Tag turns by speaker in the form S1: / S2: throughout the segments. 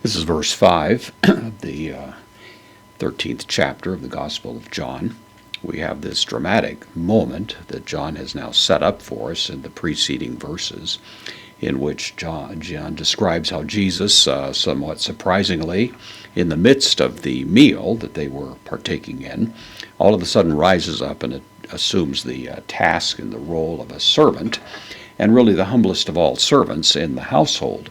S1: This is verse 5 of the 13th chapter of the Gospel of John. We have this dramatic moment that John has now set up for us in the preceding verses, in which John describes how Jesus, somewhat surprisingly, in the midst of the meal that they were partaking in, all of a sudden rises up and assumes the task and the role of a servant, and really the humblest of all servants in the household.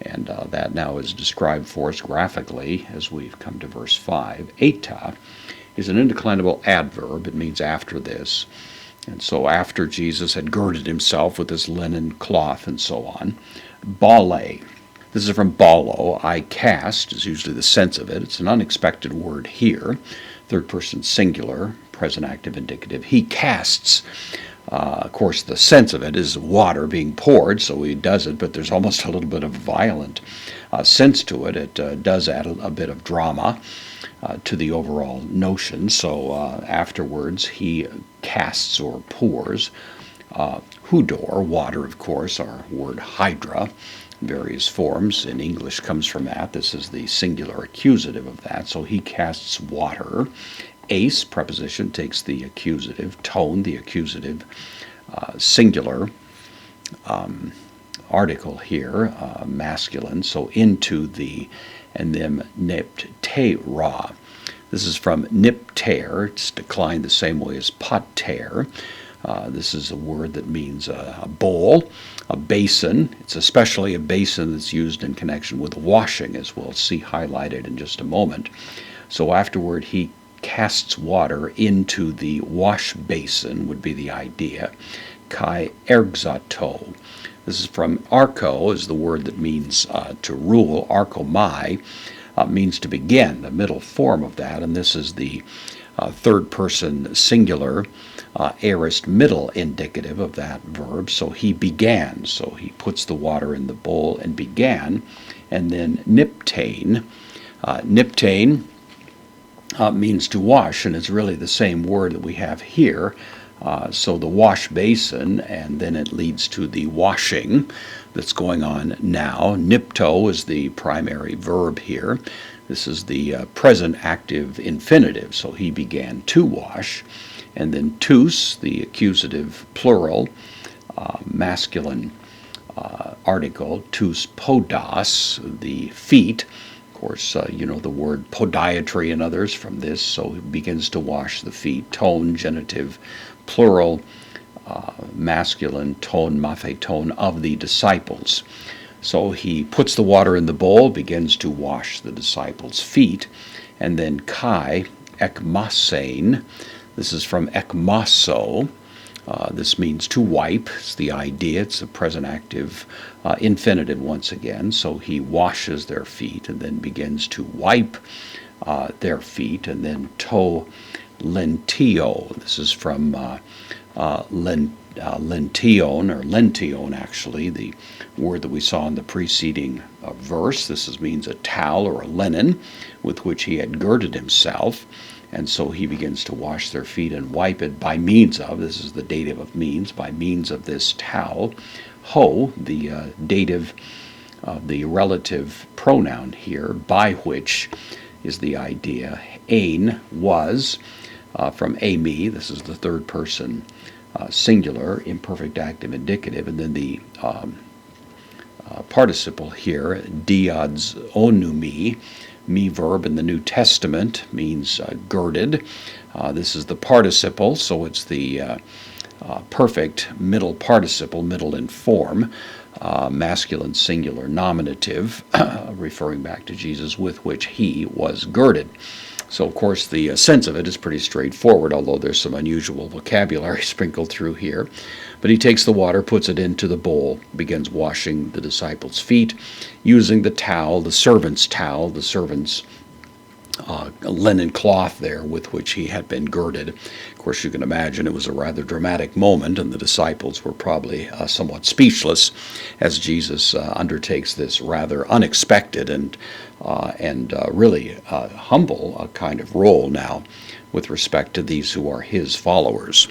S1: And that now is described for us graphically as we've come to verse 5. Eta is an indeclinable adverb. It means after this. And so after Jesus had girded himself with his linen cloth and so on. Bale. This is from balo. I cast is usually the sense of it. It's an unexpected word here. Third person singular, present active indicative. He casts. Of course, the sense of it is water being poured, so he does it, but there's almost a little bit of violent sense to it. It does add a bit of drama to the overall notion. So afterwards, he casts or pours. Hudor, water, of course, our word hydra, various forms in English comes from that. This is the singular accusative of that. So he casts water. Ace, preposition, takes the accusative. Tone, the accusative. Singular article here, masculine. So into the, and then niptera. This is from nipter. It's declined the same way as pater. This is a word that means a bowl, a basin. It's especially a basin that's used in connection with washing, as we'll see highlighted in just a moment. So afterward, he casts water into the wash basin, would be the idea. Kai ergzato. This is from archo, is the word that means to rule. Archomai means to begin, the middle form of that, and this is the third person singular aorist middle indicative of that verb. So he began, so he puts the water in the bowl and began. And then niptane. Niptane means to wash, and it's really the same word that we have here. So the wash basin, and then it leads to the washing that's going on now. Nipto is the primary verb here. This is the present active infinitive, so he began to wash. And then tous, the accusative plural, masculine article, tous podos, the feet. Of course, you know the word podiatry and others from this, so he begins to wash the feet. Tone, genitive, plural, masculine, tone, mapheton, of the disciples. So he puts the water in the bowl, begins to wash the disciples' feet, and then kai, ekmasein. This is from ekmaso. This means to wipe. It's the idea. It's a present active infinitive once again. So he washes their feet and then begins to wipe their feet. And then to lentio. This is from lention, or lention actually, the word that we saw in the preceding verse. This means a towel or a linen with which he had girded himself. And so he begins to wash their feet and wipe it by means of, this is the dative of means, by means of this towel. Ho, the dative of the relative pronoun here, by which is the idea. Ain, was, from ami, this is the third person singular, imperfect active indicative, and then the participle here, diods onumi. Me verb in the New Testament means girded. This is the participle, so it's the perfect middle participle, middle in form, masculine singular nominative, referring back to Jesus, with which he was girded. So, of course, the sense of it is pretty straightforward, although there's some unusual vocabulary sprinkled through here. But he takes the water, puts it into the bowl, begins washing the disciples' feet, using the towel, the servant's linen cloth there with which he had been girded. Of course, you can imagine it was a rather dramatic moment, and the disciples were probably somewhat speechless as Jesus undertakes this rather unexpected and really humble kind of role now with respect to these who are his followers.